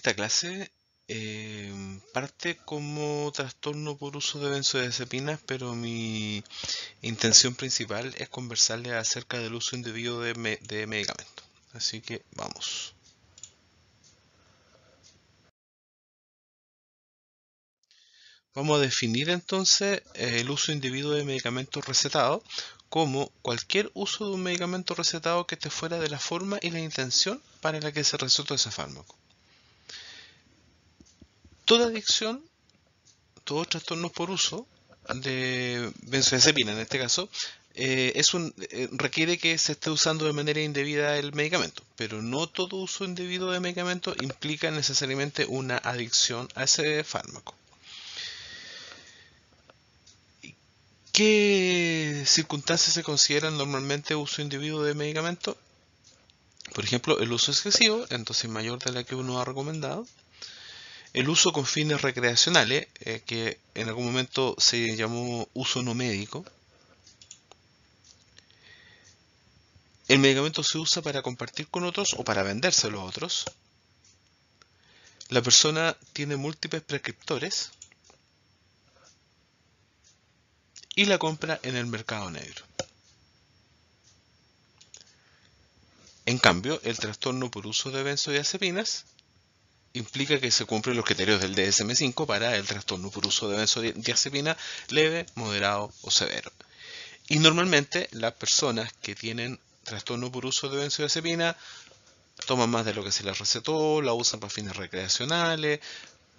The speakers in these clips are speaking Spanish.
esta clase parte como trastorno por uso de benzodiazepinas, pero mi intención principal es conversarles acerca del uso indebido de medicamentos. Así que vamos. Vamos a definir entonces el uso indebido de medicamentos recetados como cualquier uso de un medicamento recetado que esté fuera de la forma y la intención para la que se recetó ese fármaco. Toda adicción, todos trastornos por uso de benzodiazepina en este caso, requiere que se esté usando de manera indebida el medicamento, pero no todo uso indebido de medicamento implica necesariamente una adicción a ese fármaco. ¿Qué circunstancias se consideran normalmente uso indebido de medicamento? Por ejemplo, el uso excesivo, en dosis mayor de la que uno ha recomendado. El uso con fines recreacionales, que en algún momento se llamó uso no médico. El medicamento se usa para compartir con otros o para vendérselo a otros. La persona tiene múltiples prescriptores. Y la compra en el mercado negro. En cambio, el trastorno por uso de benzodiazepinas implica que se cumplen los criterios del DSM-5 para el trastorno por uso de benzodiazepina leve, moderado o severo. Y normalmente las personas que tienen trastorno por uso de benzodiazepina toman más de lo que se les recetó, la usan para fines recreacionales,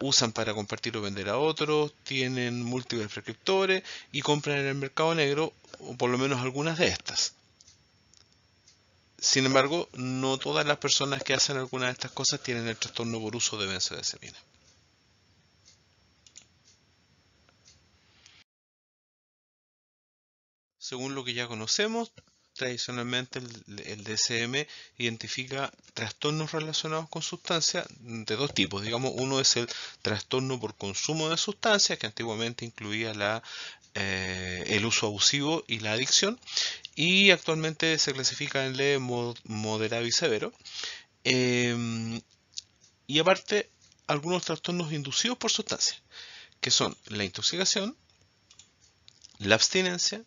usan para compartir o vender a otros, tienen múltiples prescriptores y compran en el mercado negro, o por lo menos algunas de estas. Sin embargo, no todas las personas que hacen alguna de estas cosas tienen el trastorno por uso de benzodiazepina. Según lo que ya conocemos, tradicionalmente el DSM identifica trastornos relacionados con sustancias de dos tipos. Digamos, uno es el trastorno por consumo de sustancias, que antiguamente incluía el uso abusivo y la adicción, y actualmente se clasifica en leve, moderado y severo. Y aparte, algunos trastornos inducidos por sustancias, que son la intoxicación, la abstinencia.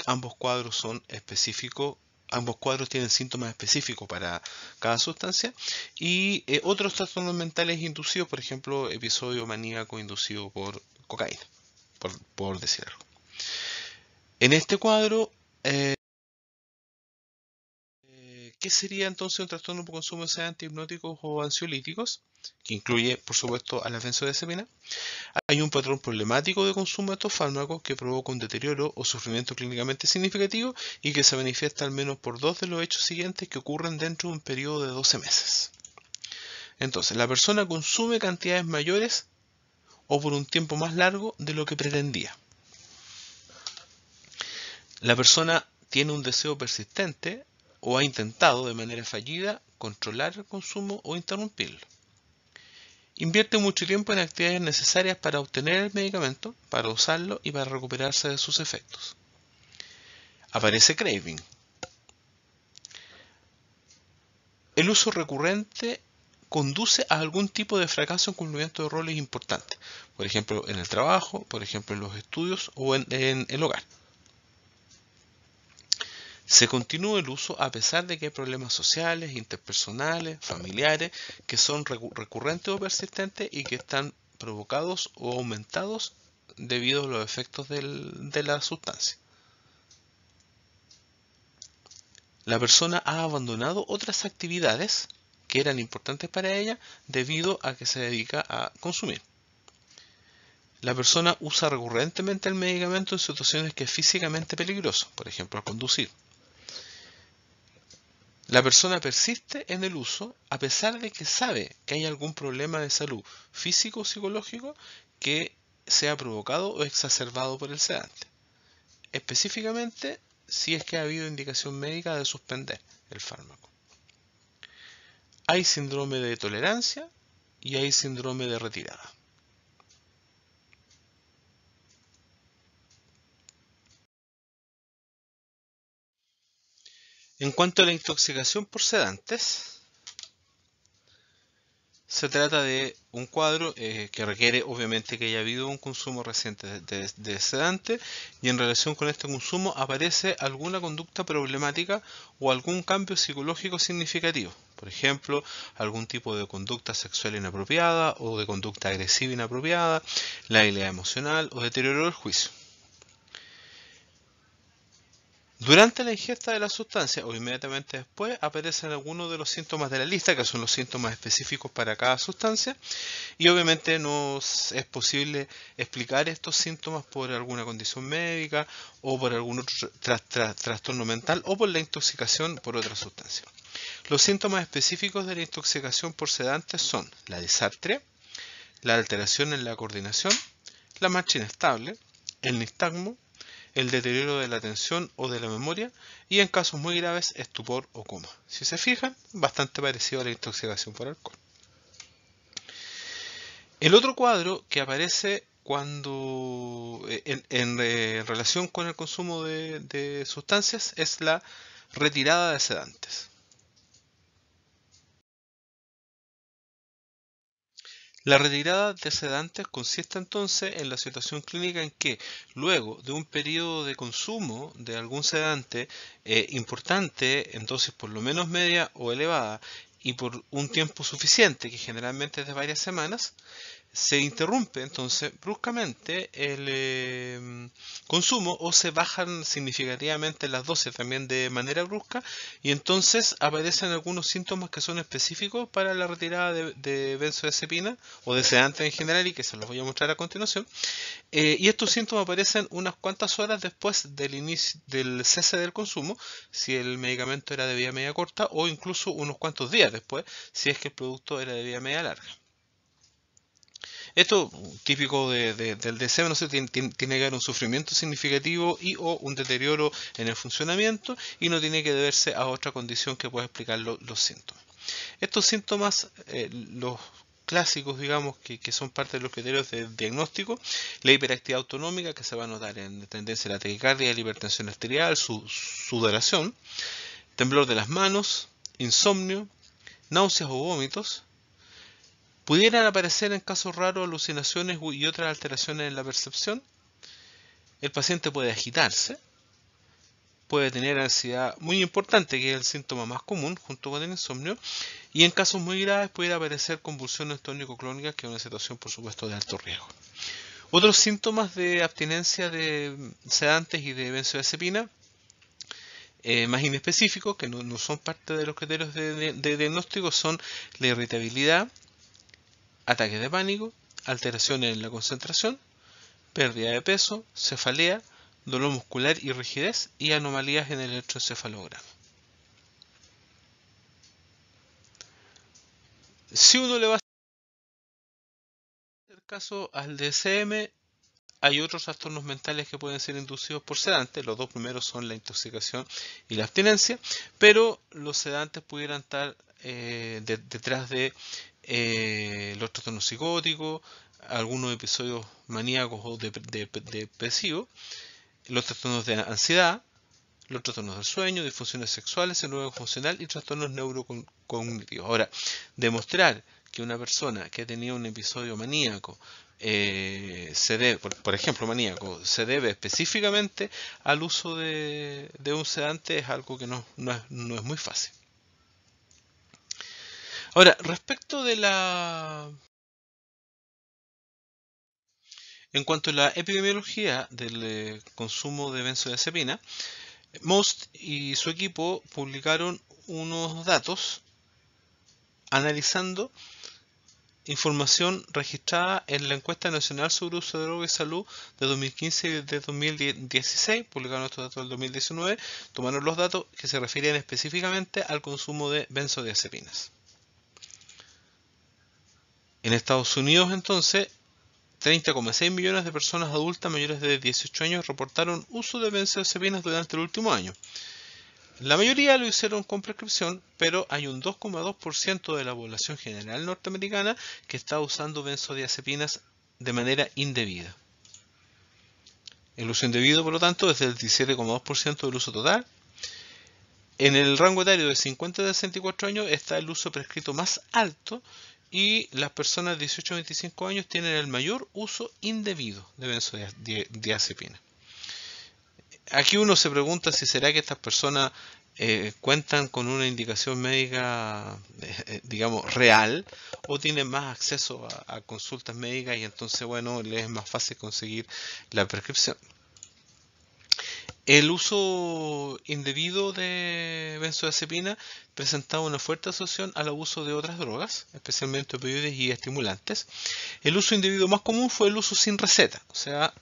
Ambos cuadros son específicos, ambos cuadros tienen síntomas específicos para cada sustancia y otros trastornos mentales inducidos, por ejemplo, episodio maníaco inducido por cocaína, por decir algo. En este cuadro, ¿qué sería entonces un trastorno por consumo de antihipnóticos o ansiolíticos? Que incluye, por supuesto, a la benzodiazepina. Hay un patrón problemático de consumo de estos fármacos que provoca un deterioro o sufrimiento clínicamente significativo y que se manifiesta al menos por dos de los hechos siguientes que ocurren dentro de un periodo de 12 meses. Entonces, la persona consume cantidades mayores o por un tiempo más largo de lo que pretendía. La persona tiene un deseo persistente o ha intentado de manera fallida controlar el consumo o interrumpirlo. Invierte mucho tiempo en actividades necesarias para obtener el medicamento, para usarlo y para recuperarse de sus efectos. Aparece craving. El uso recurrente conduce a algún tipo de fracaso en cumplimiento de roles importantes, por ejemplo en el trabajo, por ejemplo en los estudios o en el hogar. Se continúa el uso a pesar de que hay problemas sociales, interpersonales, familiares, que son recurrentes o persistentes y que están provocados o aumentados debido a los efectos de la sustancia. La persona ha abandonado otras actividades que eran importantes para ella debido a que se dedica a consumir. La persona usa recurrentemente el medicamento en situaciones que es físicamente peligroso, por ejemplo al conducir. La persona persiste en el uso a pesar de que sabe que hay algún problema de salud físico o psicológico que sea provocado o exacerbado por el sedante. Específicamente, si es que ha habido indicación médica de suspender el fármaco. Hay síndrome de tolerancia y hay síndrome de retirada. En cuanto a la intoxicación por sedantes, Se trata de un cuadro que requiere obviamente que haya habido un consumo reciente de sedante, y en relación con este consumo aparece alguna conducta problemática o algún cambio psicológico significativo. Por ejemplo, algún tipo de conducta sexual inapropiada o de conducta agresiva inapropiada, la habilidad emocional o deterioro del juicio. Durante la ingesta de la sustancia o inmediatamente después aparecen algunos de los síntomas de la lista, que son los síntomas específicos para cada sustancia, y obviamente no es posible explicar estos síntomas por alguna condición médica o por algún otro trastorno mental o por la intoxicación por otra sustancia. Los síntomas específicos de la intoxicación por sedantes son la disartria, la alteración en la coordinación, la marcha inestable, el nistagmo, el deterioro de la atención o de la memoria, y en casos muy graves, estupor o coma. Si se fijan, bastante parecido a la intoxicación por alcohol. El otro cuadro que aparece cuando en relación con el consumo de sustancias es la retirada de sedantes. La retirada de sedantes consiste entonces en la situación clínica en que, luego de un periodo de consumo de algún sedante importante, en dosis por lo menos media o elevada, y por un tiempo suficiente, que generalmente es de varias semanas, se interrumpe entonces bruscamente el consumo, o se bajan significativamente las dosis también de manera brusca, y entonces aparecen algunos síntomas que son específicos para la retirada de benzodiazepina o de sedantes en general, y que se los voy a mostrar a continuación. Y estos síntomas aparecen unas cuantas horas después del cese del consumo, si el medicamento era de vía media corta, o incluso unos cuantos días después, si es que el producto era de vía media larga. Esto, típico del DSM, no sé, tiene que haber un sufrimiento significativo y o un deterioro en el funcionamiento, y no tiene que deberse a otra condición que pueda explicar los síntomas. Estos síntomas, los clásicos, digamos, que son parte de los criterios de diagnóstico: la hiperactividad autonómica, que se va a notar en tendencia a la taquicardia, la hipertensión arterial, sudoración, temblor de las manos, insomnio, náuseas o vómitos. Pudieran aparecer en casos raros alucinaciones y otras alteraciones en la percepción. El paciente puede agitarse, puede tener ansiedad muy importante, que es el síntoma más común junto con el insomnio, y en casos muy graves pudiera aparecer convulsiones tónico-clónicas, que es una situación por supuesto de alto riesgo. Otros síntomas de abstinencia de sedantes y de benzodiazepina más inespecíficos, que no son parte de los criterios de diagnóstico, son la irritabilidad, ataques de pánico, alteraciones en la concentración, pérdida de peso, cefalea, dolor muscular y rigidez, y anomalías en el electroencefalograma. Si uno le va a hacer caso al DSM, hay otros trastornos mentales que pueden ser inducidos por sedantes. Los dos primeros son la intoxicación y la abstinencia, pero los sedantes pudieran estar detrás de los trastornos psicóticos, algunos episodios maníacos o depresivos, los trastornos de ansiedad, los trastornos del sueño, disfunciones sexuales, el nuevo funcional y trastornos neurocognitivos. Ahora, demostrar que una persona que ha tenido un episodio maníaco se debe, por ejemplo, maníaco, se debe específicamente al uso de un sedante, es algo que no es muy fácil. Ahora, respecto de en cuanto a la epidemiología del consumo de benzodiazepina, Most y su equipo publicaron unos datos analizando información registrada en la Encuesta Nacional sobre Uso de Droga y Salud de 2015 y de 2016. Publicaron estos datos del 2019, tomaron los datos que se referían específicamente al consumo de benzodiazepinas. En Estados Unidos, entonces, 30,6 millones de personas adultas mayores de 18 años reportaron uso de benzodiazepinas durante el último año. La mayoría lo hicieron con prescripción, pero hay un 2,2% de la población general norteamericana que está usando benzodiazepinas de manera indebida. El uso indebido, por lo tanto, es del 17,2% del uso total. En el rango etario de 50 a 64 años está el uso prescrito más alto, y las personas de 18 a 25 años tienen el mayor uso indebido de benzodiazepina. Aquí uno se pregunta si será que estas personas cuentan con una indicación médica, digamos, real, o tienen más acceso a consultas médicas y entonces, bueno, les es más fácil conseguir la prescripción. El uso indebido de benzodiazepina presentaba una fuerte asociación al abuso de otras drogas, especialmente opioides y estimulantes. El uso indebido más común fue el uso sin receta, o sea,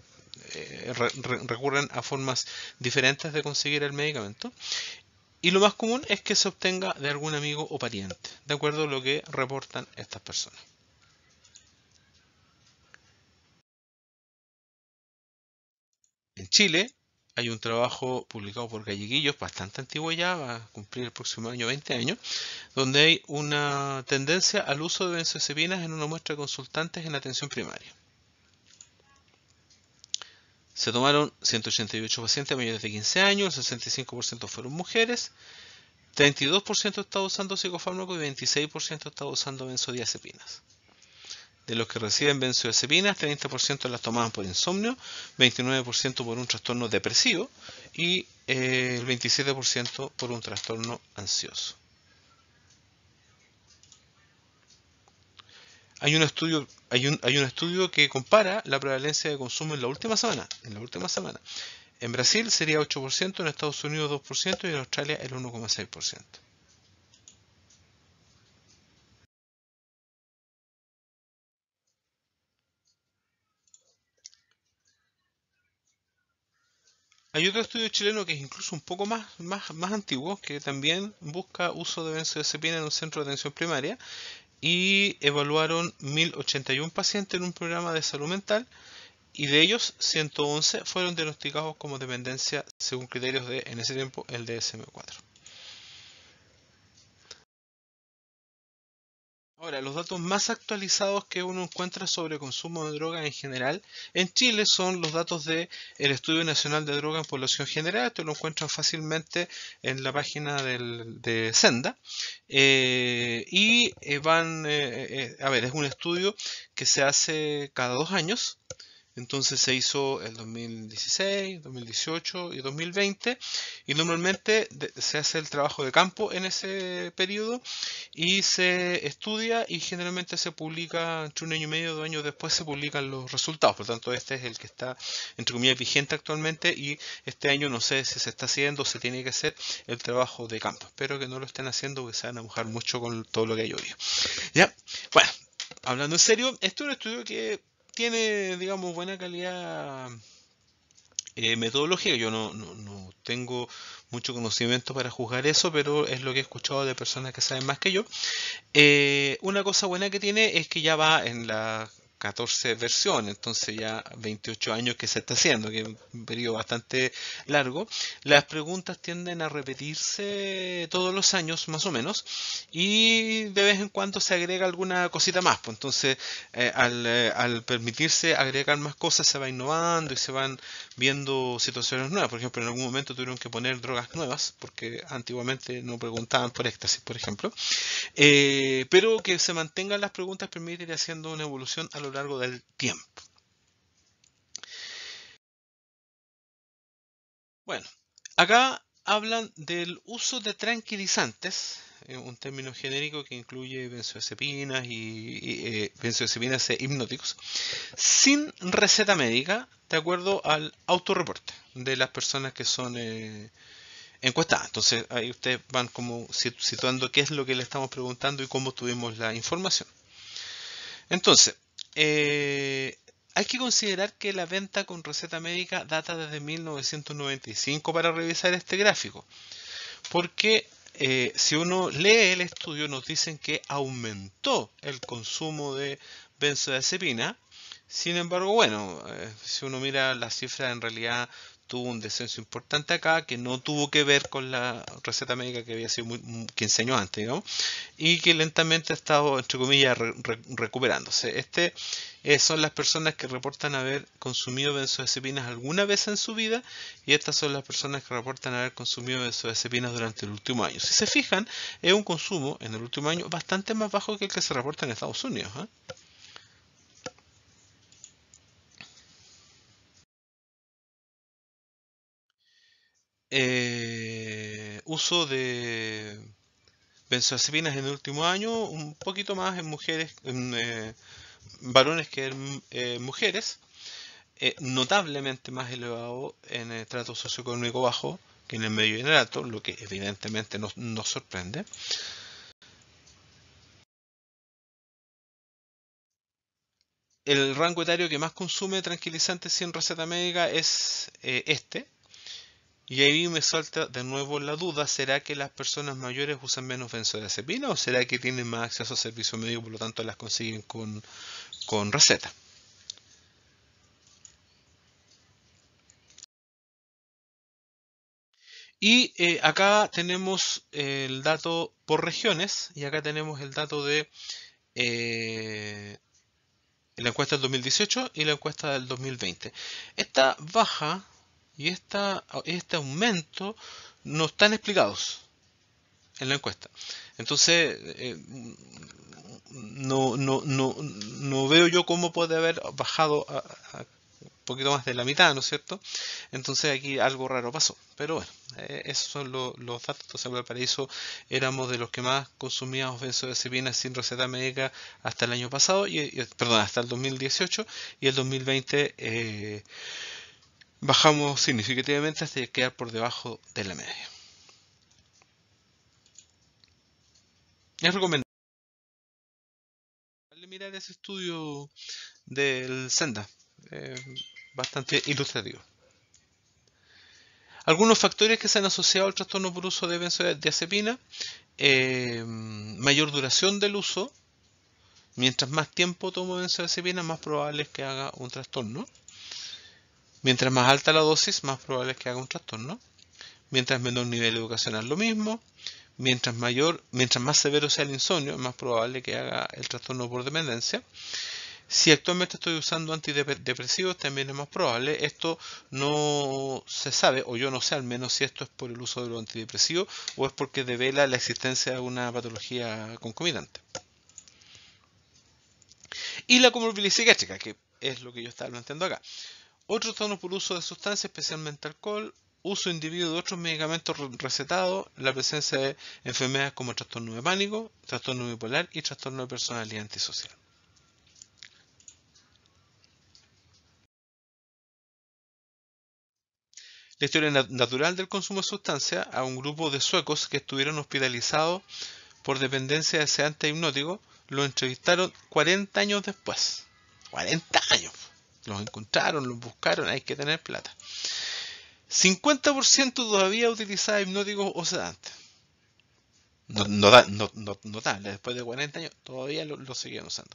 recurren a formas diferentes de conseguir el medicamento. Y lo más común es que se obtenga de algún amigo o pariente, de acuerdo a lo que reportan estas personas. En Chile hay un trabajo publicado por Galleguillos, bastante antiguo ya, va a cumplir el próximo año 20 años, donde hay una tendencia al uso de benzodiazepinas en una muestra de consultantes en atención primaria. Se tomaron 188 pacientes mayores de 15 años, el 65% fueron mujeres, 32% estaba usando psicofármacos y 26% estaba usando benzodiazepinas. De los que reciben benzodiazepinas, 30% las tomaban por insomnio, 29% por un trastorno depresivo y el 27% por un trastorno ansioso. Hay un estudio que compara la prevalencia de consumo en la última semana. En Brasil sería 8%, en Estados Unidos 2% y en Australia el 1,6%. Hay otro estudio chileno que es incluso un poco más antiguo, que también busca uso de benzodiazepina en un centro de atención primaria, y evaluaron 1081 pacientes en un programa de salud mental, y de ellos 111 fueron diagnosticados como dependencia según criterios de, en ese tiempo, el DSM-4. Ahora, los datos más actualizados que uno encuentra sobre consumo de drogas en general en Chile son los datos del Estudio Nacional de Drogas en Población General. Esto lo encuentran fácilmente en la página de Senda. A ver, es un estudio que se hace cada 2 años. Entonces se hizo el 2016, 2018 y 2020, y normalmente se hace el trabajo de campo en ese periodo y se estudia, y generalmente se publica entre un año y medio, 2 años después se publican los resultados. Por tanto, este es el que está, entre comillas, vigente actualmente, y este año no sé si se está haciendo o se tiene que hacer el trabajo de campo. Espero que no lo estén haciendo porque se van a mojar mucho con todo lo que hay hoy. ¿Ya? Bueno, hablando en serio, este es un estudio que tiene, digamos, buena calidad metodológica. Yo no tengo mucho conocimiento para juzgar eso, pero es lo que he escuchado de personas que saben más que yo. Una cosa buena que tiene es que ya va en la 14 versión, entonces ya 28 años que se está haciendo, que es un periodo bastante largo. Las preguntas tienden a repetirse todos los años más o menos, y de vez en cuando se agrega alguna cosita más. Pues entonces, al permitirse agregar más cosas, se va innovando y se van viendo situaciones nuevas. Por ejemplo, en algún momento tuvieron que poner drogas nuevas, porque antiguamente no preguntaban por éxtasis, por ejemplo. Pero que se mantengan las preguntas permite ir haciendo una evolución a lo largo del tiempo. Bueno, acá hablan del uso de tranquilizantes, un término genérico que incluye benzodiazepinas y benzodiazepinas e hipnóticos, sin receta médica, de acuerdo al autorreporte de las personas que son encuestadas. Entonces ahí ustedes van como situando qué es lo que le estamos preguntando y cómo tuvimos la información. Entonces, hay que considerar que la venta con receta médica data desde 1995 para revisar este gráfico, porque si uno lee el estudio nos dicen que aumentó el consumo de benzodiazepina. Sin embargo, bueno, si uno mira las cifras, en realidad tuvo un descenso importante acá, que no tuvo que ver con la receta médica que había sido 15 años antes, digamos. y que lentamente ha estado, entre comillas, recuperándose. Son las personas que reportan haber consumido benzodiazepinas alguna vez en su vida, y estas son las personas que reportan haber consumido benzodiazepinas durante el último año. Si se fijan, es un consumo en el último año bastante más bajo que el que se reporta en Estados Unidos, ¿eh? Uso de benzodiazepinas en el último año, un poquito más en mujeres, en varones que en mujeres, notablemente más elevado en el trato socioeconómico bajo que en el medio y en el alto, lo que evidentemente nos sorprende. El rango etario que más consume tranquilizantes sin receta médica es este. Y ahí me salta de nuevo la duda, ¿será que las personas mayores usan menos benzodiazepina o será que tienen más acceso a servicio médico, por lo tanto las consiguen con receta? Y acá tenemos el dato por regiones y acá tenemos el dato de eh, la encuesta del 2018 y la encuesta del 2020. Esta baja y este aumento no están explicados en la encuesta. Entonces, no veo yo cómo puede haber bajado a un poquito más de la mitad, ¿no es cierto? Entonces aquí algo raro pasó. Pero bueno, esos son los datos. Entonces en Valparaíso éramos de los que más consumíamos benzodiazepinas sin receta médica hasta el año pasado, perdón, hasta el 2018, y el 2020 bajamos significativamente hasta quedar por debajo de la media. Es recomendable mirar ese estudio del Senda, eh, bastante ilustrativo. Algunos factores que se han asociado al trastorno por uso de benzodiazepina: mayor duración del uso. Mientras más tiempo tomo benzodiazepina, más probable es que haga un trastorno. Mientras más alta la dosis, más probable es que haga un trastorno. Mientras menor nivel educacional, lo mismo. Mientras más severo sea el insomnio, es más probable que haga el trastorno por dependencia. Si actualmente estoy usando antidepresivos, también es más probable. Esto no se sabe, o yo no sé al menos, si esto es por el uso de los antidepresivos o es porque devela la existencia de una patología concomitante. Y la comorbilidad psiquiátrica, que es lo que yo estaba planteando acá. Otros trastornos por uso de sustancias, especialmente alcohol, uso individuo de otros medicamentos recetados, la presencia de enfermedades como el trastorno de pánico, trastorno bipolar y trastorno de personalidad antisocial. La historia natural del consumo de sustancias: a un grupo de suecos que estuvieron hospitalizados por dependencia de sedante hipnótico, los entrevistaron 40 años después. 40 años. Los encontraron, los buscaron, hay que tener plata. 50% todavía utilizaba hipnóticos o sedantes. Notable, después de 40 años todavía lo seguían usando.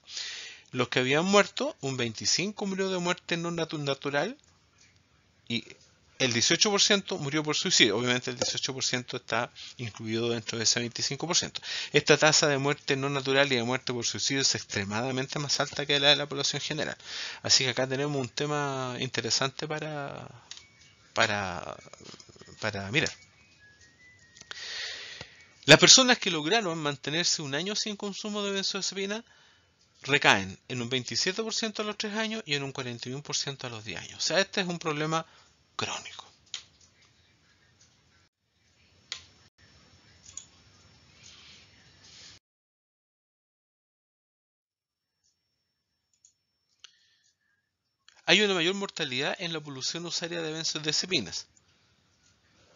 Los que habían muerto, un 25% murió de muerte no natural y el 18% murió por suicidio. Obviamente el 18% está incluido dentro de ese 25%. Esta tasa de muerte no natural y de muerte por suicidio es extremadamente más alta que la de la población general. Así que acá tenemos un tema interesante para, para mirar. Las personas que lograron mantenerse un año sin consumo de benzodiazepina recaen en un 27% a los 3 años y en un 41% a los 10 años. O sea, este es un problema crónico. Hay una mayor mortalidad en la polución usaria de benzodiazepinas,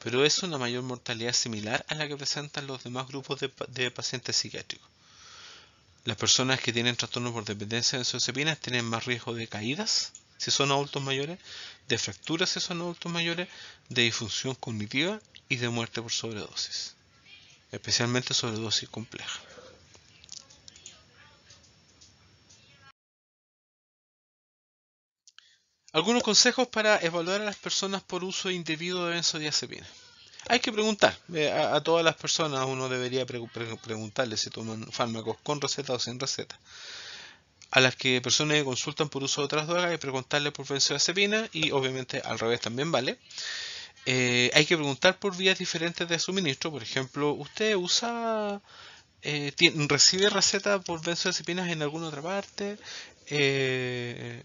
pero es una mayor mortalidad similar a la que presentan los demás grupos de pacientes psiquiátricos. Las personas que tienen trastornos por dependencia de benzodiazepinas tienen más riesgo de caídas si son adultos mayores, de fracturas si son adultos mayores, de disfunción cognitiva y de muerte por sobredosis, especialmente sobredosis compleja. Algunos consejos para evaluar a las personas por uso indebido de benzodiazepina. Hay que preguntar. A todas las personas uno debería preguntarle si toman fármacos con receta o sin receta. A las personas que consultan por uso de otras drogas, hay que preguntarle por benzodiazepina, y obviamente al revés también vale. Hay que preguntar por vías diferentes de suministro. Por ejemplo, ¿usted recibe receta por benzodiazepinas en alguna otra parte?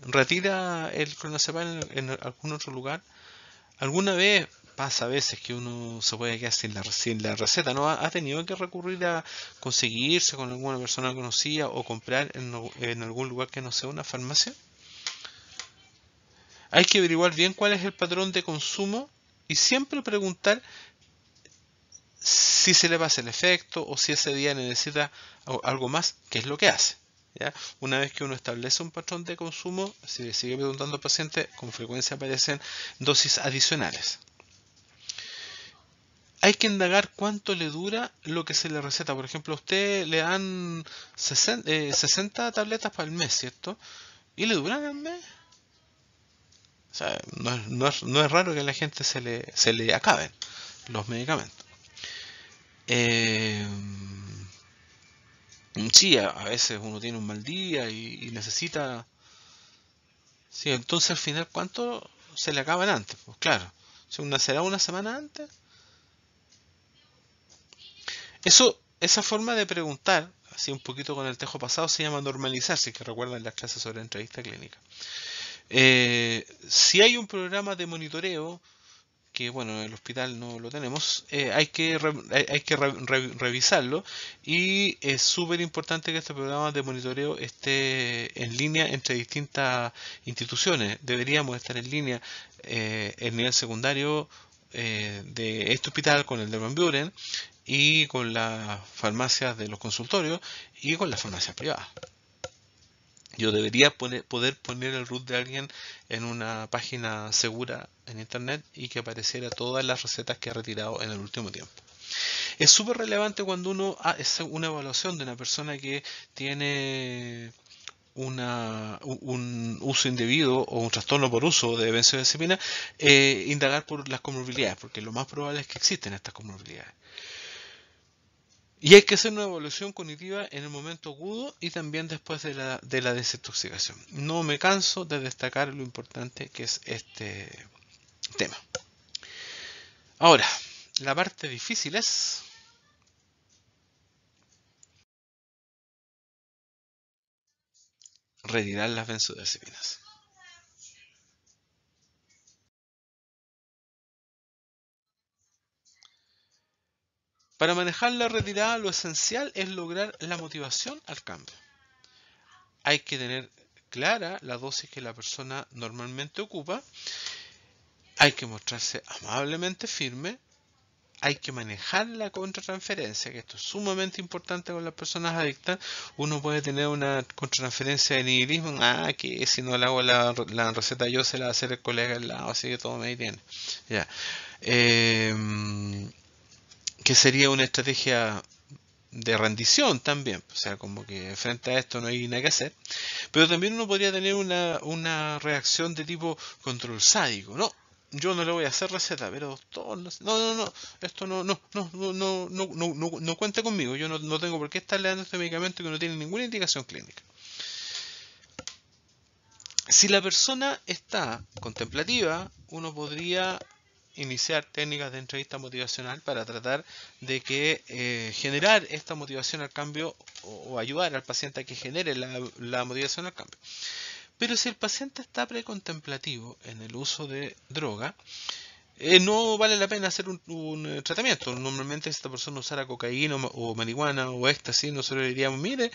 ¿Retira el clonazepam en algún otro lugar? ¿Alguna vez pasa a veces que uno se puede quedar sin la receta? ¿No ha tenido que recurrir a conseguirse con alguna persona conocida o comprar en algún lugar que no sea una farmacia? Hay que averiguar bien cuál es el patrón de consumo y siempre preguntar si se le pasa el efecto o si ese día necesita algo más, qué es lo que hace. ¿Ya? Una vez que uno establece un patrón de consumo, si le sigue preguntando al paciente, con frecuencia aparecen dosis adicionales. Hay que indagar cuánto le dura lo que se le receta. Por ejemplo, a usted le dan 60 tabletas para el mes, ¿cierto? ¿Y le duran el mes? O sea, no es raro que a la gente se le acaben los medicamentos. Eh, sí, a veces uno tiene un mal día y necesita... Sí, entonces al final, ¿cuánto se le acaban antes? Pues claro, si será una semana antes. Esa forma de preguntar, así un poquito con el tejo pasado, se llama normalizar, si que recuerdan las clases sobre entrevista clínica. Si hay un programa de monitoreo, que bueno, en el hospital no lo tenemos, hay que revisarlo, y es súper importante que este programa de monitoreo esté en línea entre distintas instituciones. Deberíamos estar en línea el nivel secundario de este hospital con el de Van Buren, y con las farmacias de los consultorios, y con las farmacias privadas. Yo debería poder poner el root de alguien en una página segura en internet y que apareciera todas las recetas que ha retirado en el último tiempo. Es súper relevante cuando uno hace una evaluación de una persona que tiene un uso indebido o un trastorno por uso de benzodiazepina, indagar por las comorbilidades, porque lo más probable es que existen estas comorbilidades. Y hay que hacer una evaluación cognitiva en el momento agudo y también después de la desintoxicación. No me canso de destacar lo importante que es este tema. Ahora, la parte difícil es retirar las benzodiazepinas. Para manejar la retirada, lo esencial es lograr la motivación al cambio. Hay que tener clara la dosis que la persona normalmente ocupa. Hay que mostrarse amablemente firme. Hay que manejar la contratransferencia, que esto es sumamente importante con las personas adictas. Uno puede tener una contratransferencia de nihilismo, que si no le hago la receta yo, se la va a hacer el colega al lado, así que todo me tiene. Ya. Que sería una estrategia de rendición también, o sea, como que frente a esto no hay nada que hacer. Pero también uno podría tener una reacción de tipo control sádico. No, yo no le voy a hacer receta, pero doctor, no, esto no cuenta conmigo. Yo no tengo por qué estarle dando este medicamento que no tiene ninguna indicación clínica. Si la persona está contemplativa, uno podría iniciar técnicas de entrevista motivacional para tratar de que generar esta motivación al cambio, o ayudar al paciente a que genere la motivación al cambio. Pero si el paciente está precontemplativo en el uso de droga, no vale la pena hacer un tratamiento. Normalmente si esta persona usara cocaína o marihuana o éxtasis, nosotros le diríamos, mire,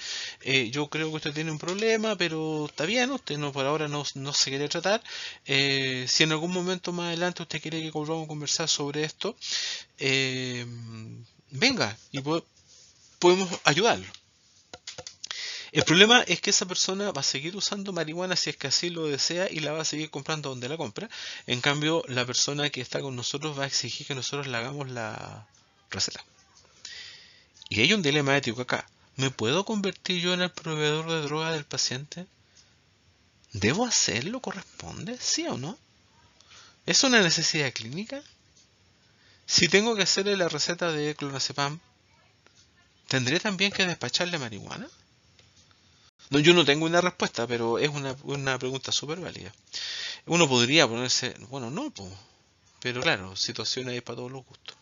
yo creo que usted tiene un problema, pero está bien, usted por ahora no se quiere tratar. Si en algún momento más adelante usted quiere que volvamos a conversar sobre esto, venga y podemos ayudarlo. El problema es que esa persona va a seguir usando marihuana si es que así lo desea, y la va a seguir comprando donde la compra. En cambio, la persona que está con nosotros va a exigir que nosotros le hagamos la receta. Y hay un dilema ético acá. ¿Me puedo convertir yo en el proveedor de droga del paciente? ¿Debo hacerlo? ¿Corresponde? ¿Sí o no? ¿Es una necesidad clínica? Si tengo que hacerle la receta de clonazepam, ¿tendré también que despacharle marihuana? No, yo no tengo una respuesta, pero es una pregunta súper válida. Uno podría ponerse, bueno, no, po, pero claro, situaciones hay para todos los gustos.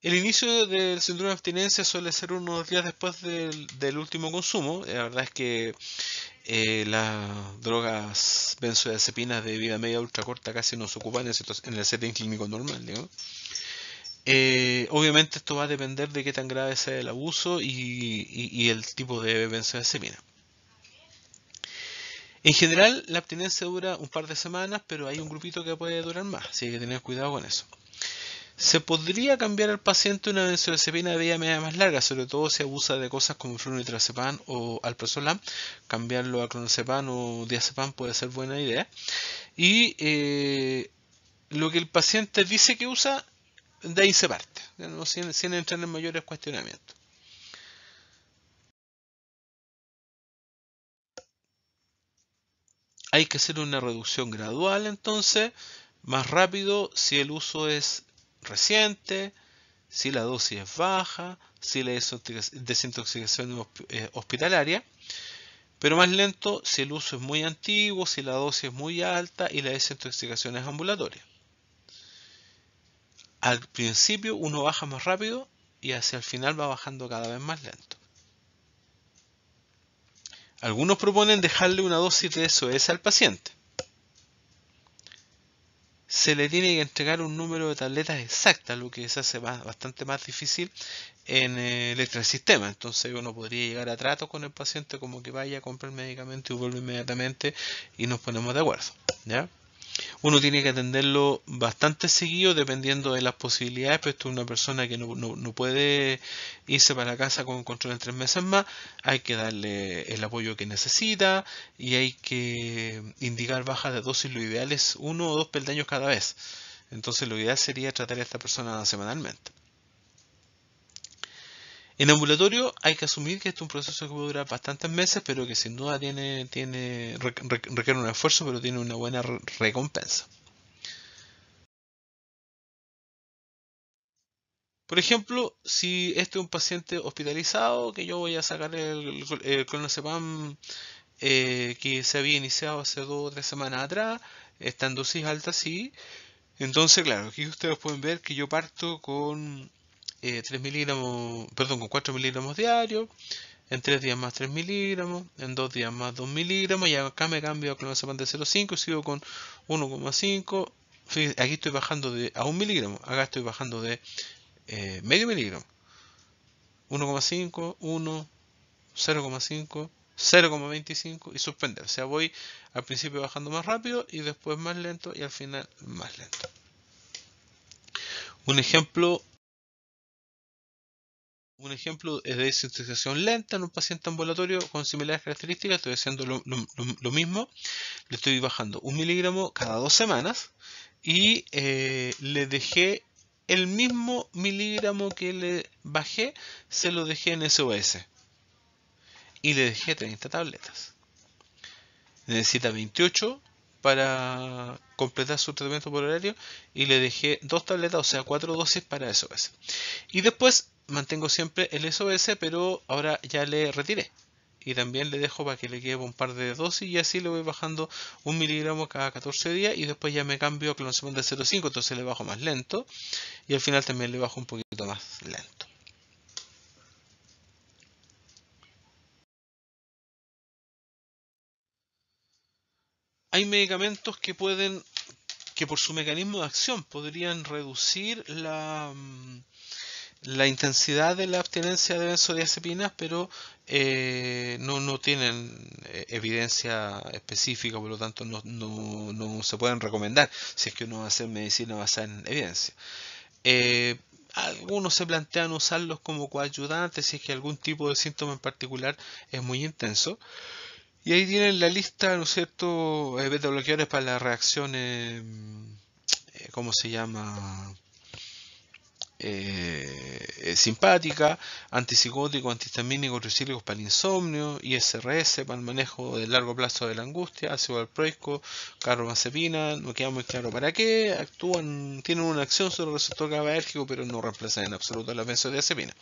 El inicio del síndrome de abstinencia suele ser unos días después del último consumo. La verdad es que las drogas benzodiazepinas de vida media ultra corta casi no se ocupan en el setting clínico normal, ¿no? Obviamente esto va a depender de qué tan grave sea el abuso y el tipo de benzodiazepina. En general, la abstinencia dura un par de semanas, pero hay un grupito que puede durar más, así que hay que tener cuidado con eso. Se podría cambiar al paciente una benzodiazepina de vía media más larga, sobre todo si abusa de cosas como flunitrazepam o alprazolam. Cambiarlo a clonazepam o diazepam puede ser buena idea. Y lo que el paciente dice que usa, de ahí se parte, ¿no? Sin entrar en mayores cuestionamientos. Hay que hacer una reducción gradual entonces, más rápido si el uso es reciente, si la dosis es baja, si la desintoxicación es hospitalaria, pero más lento si el uso es muy antiguo, si la dosis es muy alta y la desintoxicación es ambulatoria. Al principio uno baja más rápido y hacia el final va bajando cada vez más lento. Algunos proponen dejarle una dosis de SOS al paciente. Se le tiene que entregar un número de tabletas exacta, lo que se hace bastante más difícil en el sistema. Entonces uno podría llegar a tratos con el paciente como que vaya a comprar el medicamento y vuelve inmediatamente y nos ponemos de acuerdo, ¿ya? Uno tiene que atenderlo bastante seguido dependiendo de las posibilidades, pero esto es una persona que no puede irse para casa con control en 3 meses más. Hay que darle el apoyo que necesita y hay que indicar bajas de dosis. Lo ideal es 1 o 2 peldaños cada vez. Entonces lo ideal sería tratar a esta persona semanalmente. En ambulatorio hay que asumir que este es un proceso que puede durar bastantes meses, pero que sin duda requiere un esfuerzo, pero tiene una buena recompensa. Por ejemplo, si este es un paciente hospitalizado, que yo voy a sacar el clonazepam que se había iniciado hace 2 o 3 semanas atrás, está en dosis alta, sí. Entonces, claro, aquí ustedes pueden ver que yo parto con 3 miligramos, perdón, con 4 miligramos diarios, en 3 días más 3 miligramos, en 2 días más 2 miligramos, y acá me cambio a clonazepam de 0,5 y sigo con 1,5. Aquí estoy bajando a 1 miligramo, acá estoy bajando de medio miligramo, 1,5, 1, 0,5, 0,25 y suspender. O sea, voy al principio bajando más rápido y después más lento y al final más lento. Un ejemplo, un ejemplo es de desintoxicación lenta en un paciente ambulatorio con similares características. Estoy haciendo lo mismo. Le estoy bajando 1 miligramo cada 2 semanas y le dejé el mismo miligramo que le bajé, se lo dejé en SOS y le dejé 30 tabletas. Necesita 28 para completar su tratamiento por horario y le dejé 2 tabletas, o sea 4 dosis para SOS. Y después mantengo siempre el SOS, pero ahora ya le retiré. Y también le dejo para que le quede un par de dosis y así le voy bajando 1 miligramo cada 14 días y después ya me cambio a clonazepam de 0,5, entonces le bajo más lento y al final también le bajo un poquito más lento. Hay medicamentos que por su mecanismo de acción podrían reducir la intensidad de la abstinencia de benzodiazepinas, pero no tienen evidencia específica, por lo tanto no se pueden recomendar si es que uno va a hacer medicina basada en evidencia. Eh, Algunos se plantean usarlos como coayudantes si es que algún tipo de síntoma en particular es muy intenso. Y ahí tienen la lista, ¿no es cierto?, beta bloqueadores para las reacciones, ¿cómo se llama? simpática, antipsicótico, antihistamínico, tricíclicos para el insomnio, ISRS para el manejo de largo plazo de la angustia, ácido valproico, carbamazepina, no queda muy claro para qué, actúan, tienen una acción sobre el receptor GABAérgico, pero no reemplazan en absoluto la benzodiazepina.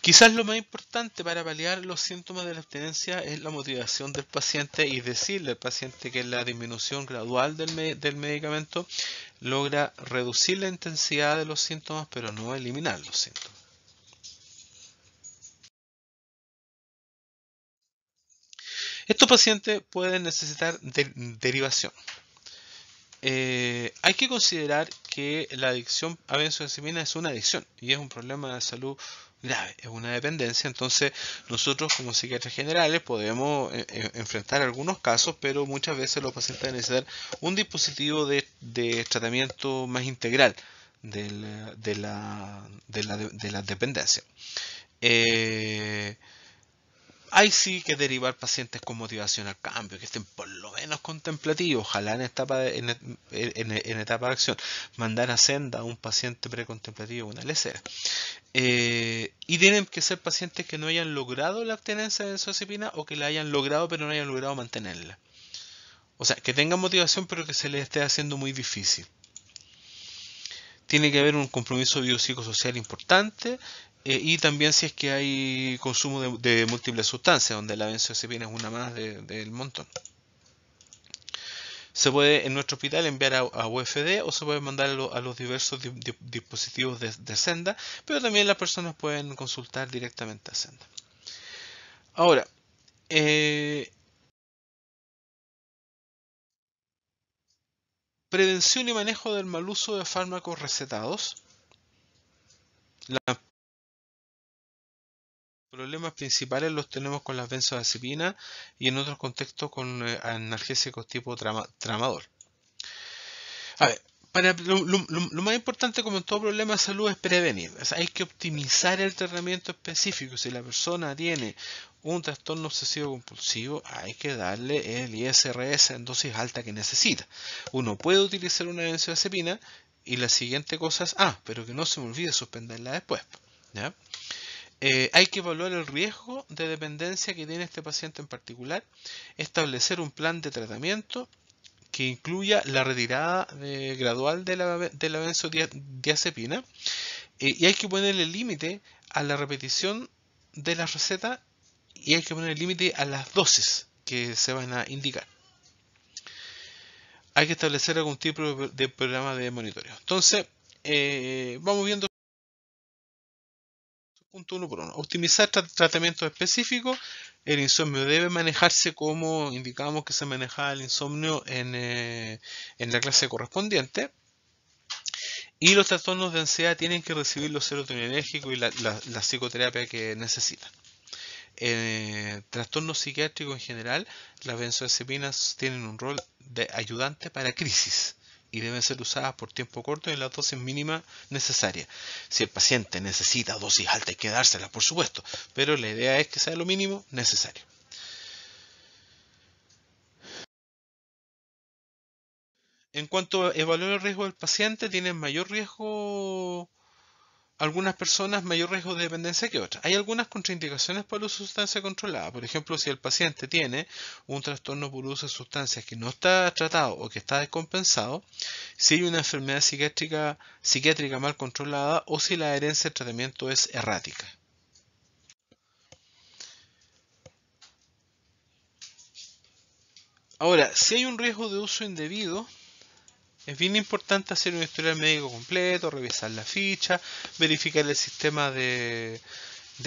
Quizás lo más importante para paliar los síntomas de la abstinencia es la motivación del paciente y decirle al paciente que la disminución gradual del medicamento logra reducir la intensidad de los síntomas, pero no eliminar los síntomas. Estos pacientes pueden necesitar derivación. Hay que considerar que la adicción a benzodiazepina es una adicción y es un problema de salud grave, es una dependencia. Entonces nosotros como psiquiatras generales podemos enfrentar algunos casos, pero muchas veces los pacientes necesitan un dispositivo de tratamiento más integral de la dependencia. Hay sí que derivar pacientes con motivación al cambio, que estén por lo menos contemplativos, ojalá en etapa de acción. Mandar a senda a un paciente precontemplativo una lecera. Y tienen que ser pacientes que no hayan logrado la abstinencia de benzodiazepina o que la hayan logrado pero no hayan logrado mantenerla. O sea, que tengan motivación pero que se les esté haciendo muy difícil. Tiene que haber un compromiso biopsicosocial importante y también si es que hay consumo de múltiples sustancias, donde la benzodiazepina es una más del montón. Se puede en nuestro hospital enviar a UFD o se puede mandar a los diversos dispositivos de Senda, pero también las personas pueden consultar directamente a Senda. Ahora, prevención y manejo del mal uso de fármacos recetados. Los problemas principales los tenemos con las benzodiazepinas y en otros contextos con analgésicos tipo tramador. A ver, lo más importante como en todo problema de salud es prevenir. O sea, hay que optimizar el tratamiento específico. Si la persona tiene un trastorno obsesivo compulsivo, hay que darle el ISRS en dosis alta que necesita. Uno puede utilizar una benzodiazepina y la siguiente cosa es, pero que no se me olvide suspenderla después. ¿Ya? Hay que evaluar el riesgo de dependencia que tiene este paciente en particular, establecer un plan de tratamiento que incluya la retirada gradual de la benzodiazepina y hay que ponerle límite a la repetición de la receta y hay que ponerle límite a las dosis que se van a indicar. Hay que establecer algún tipo de programa de monitoreo. Entonces, vamos viendo punto uno por uno. Optimizar tratamientos específicos. El insomnio debe manejarse como indicamos que se manejaba el insomnio en la clase correspondiente. Y los trastornos de ansiedad tienen que recibir los serotoninérgicos y la psicoterapia que necesitan. Trastornos psiquiátricos en general, las benzodiazepinas tienen un rol de ayudante para crisis y deben ser usadas por tiempo corto y en la dosis mínima necesaria. Si el paciente necesita dosis altas, hay que dárselas, por supuesto, pero la idea es que sea lo mínimo necesario. En cuanto a evaluar el riesgo del paciente, tienen mayor riesgo algunas personas, mayor riesgo de dependencia que otras. Hay algunas contraindicaciones para el uso de sustancia controlada. Por ejemplo, si el paciente tiene un trastorno por uso de sustancias que no está tratado o que está descompensado, si hay una enfermedad psiquiátrica mal controlada o si la adherencia al tratamiento es errática. Ahora, si hay un riesgo de uso indebido, es bien importante hacer un historial médico completo, revisar la ficha, verificar el sistema de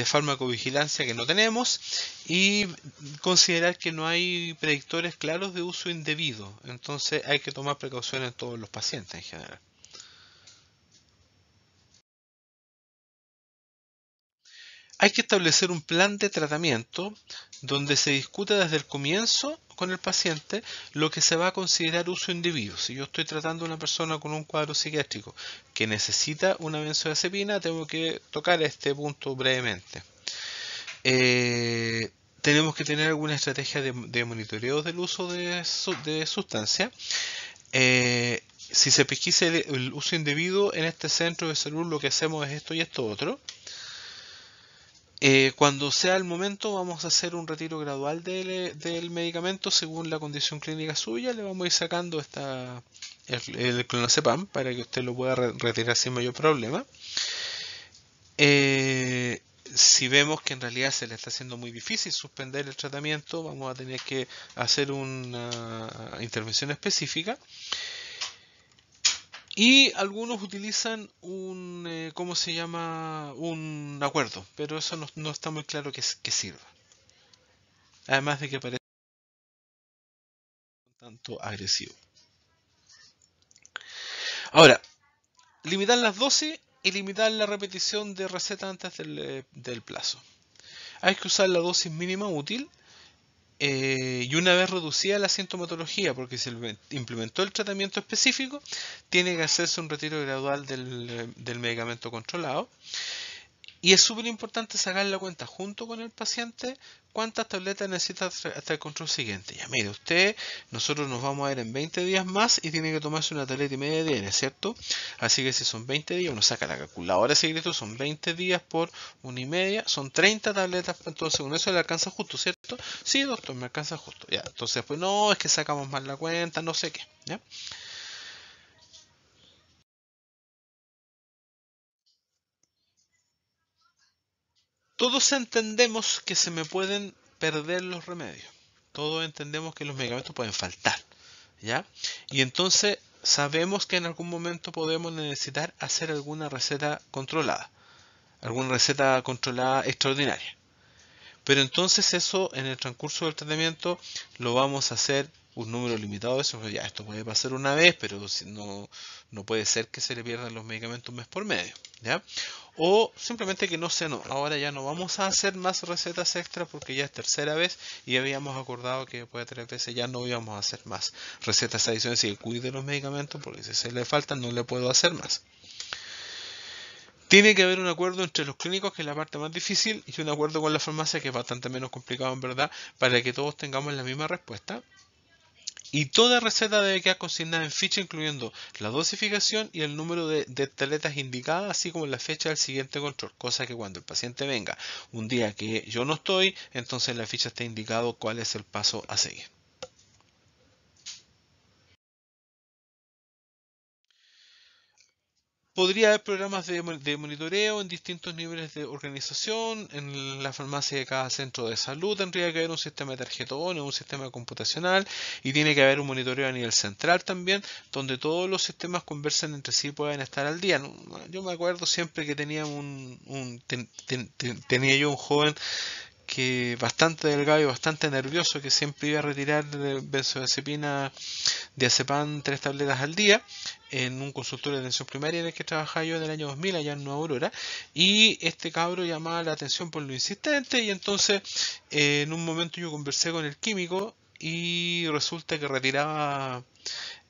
farmacovigilancia que no tenemos y considerar que no hay predictores claros de uso indebido. Entonces hay que tomar precauciones en todos los pacientes en general. Hay que establecer un plan de tratamiento donde se discuta desde el comienzo con el paciente lo que se va a considerar uso indebido. Si yo estoy tratando a una persona con un cuadro psiquiátrico que necesita una benzodiazepina, tengo que tocar este punto brevemente. Tenemos que tener alguna estrategia de monitoreo del uso de sustancia. Si se pesquisa el uso indebido en este centro de salud, lo que hacemos es esto y esto otro. Cuando sea el momento, vamos a hacer un retiro gradual del medicamento según la condición clínica suya. Le vamos a ir sacando el clonazepam para que usted lo pueda retirar sin mayor problema. Si vemos que en realidad se le está haciendo muy difícil suspender el tratamiento, vamos a tener que hacer una intervención específica. Y algunos utilizan ¿cómo se llama? Un acuerdo, pero eso no está muy claro que sirva. Además de que parece un tanto agresivo. Ahora, limitar las dosis y limitar la repetición de receta antes del plazo. Hay que usar la dosis mínima útil y una vez reducida la sintomatología, porque si implementó el tratamiento específico, tiene que hacerse un retiro gradual del medicamento controlado. Y es súper importante sacar la cuenta junto con el paciente cuántas tabletas necesita hasta el control siguiente. Ya mire, nosotros nos vamos a ver en 20 días más y tiene que tomarse una tableta y media diaria, ¿cierto? Así que si son 20 días, uno saca la calculadora secreto, son 20 días por una y media, son 30 tabletas, entonces con eso le alcanza justo, ¿cierto? Sí, doctor, me alcanza justo. Ya, entonces pues no, es que sacamos mal la cuenta, no sé qué, ¿ya? Todos entendemos que se me pueden perder los remedios. Todos entendemos que los medicamentos pueden faltar, ¿ya? Y entonces sabemos que en algún momento podemos necesitar hacer alguna receta controlada extraordinaria. Pero entonces eso en el transcurso del tratamiento lo vamos a hacer un número limitado de eso. Ya, esto puede pasar una vez, pero no puede ser que se le pierdan los medicamentos un mes por medio, ¿ya? O simplemente que no sea, no, ahora ya no vamos a hacer más recetas extra porque ya es tercera vez y habíamos acordado que después de 3 veces ya no íbamos a hacer más recetas adicionales y que cuide los medicamentos porque si se le faltan no le puedo hacer más. Tiene que haber un acuerdo entre los clínicos, que es la parte más difícil, y un acuerdo con la farmacia, que es bastante menos complicado en verdad, para que todos tengamos la misma respuesta. Y toda receta debe quedar consignada en ficha, incluyendo la dosificación y el número de tabletas indicadas, así como la fecha del siguiente control. Cosa que cuando el paciente venga un día que yo no estoy, entonces en la ficha está indicado cuál es el paso a seguir. Podría haber programas de monitoreo en distintos niveles de organización. En la farmacia de cada centro de salud tendría que haber un sistema de tarjetones, un sistema computacional, y tiene que haber un monitoreo a nivel central también, donde todos los sistemas conversen entre sí y puedan estar al día. Yo me acuerdo siempre que tenía yo un joven que bastante delgado y bastante nervioso, que siempre iba a retirar benzodiazepina, diazepam 3 tabletas al día en un consultorio de atención primaria en el que trabajaba yo en el año 2000 allá en Nueva Aurora, y este cabro llamaba la atención por lo insistente, y entonces en un momento yo conversé con el químico y resulta que retiraba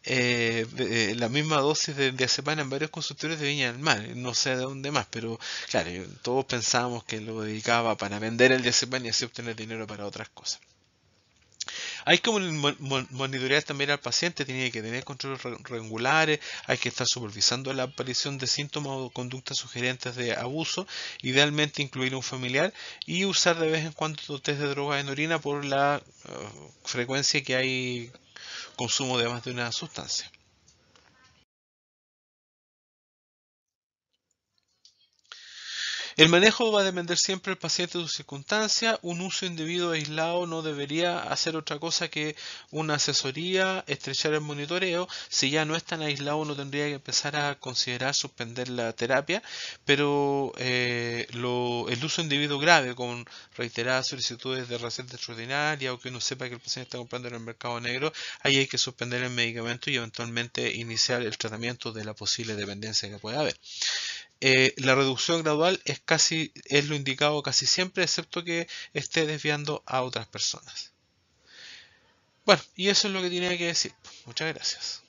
la misma dosis de diazepam en varios consultorios de Viña del Mar, no sé de dónde más, pero claro, todos pensábamos que lo dedicaba para vender el diazepam y así obtener dinero para otras cosas. Hay que monitorear también al paciente, tiene que tener controles regulares, hay que estar supervisando la aparición de síntomas o conductas sugerentes de abuso, idealmente incluir un familiar, y usar de vez en cuando test de drogas en orina por la frecuencia que hay consumo de más de una sustancia. El manejo va a depender siempre del paciente y de sus circunstancias. Un uso indebido aislado no debería hacer otra cosa que una asesoría, estrechar el monitoreo. Si ya no es tan aislado, uno tendría que empezar a considerar suspender la terapia, pero el uso indebido grave con reiteradas solicitudes de receta extraordinaria o que uno sepa que el paciente está comprando en el mercado negro, ahí hay que suspender el medicamento y eventualmente iniciar el tratamiento de la posible dependencia que pueda haber. La reducción gradual es lo indicado casi siempre, excepto que esté desviando a otras personas. Bueno, y eso es lo que tenía que decir. Muchas gracias.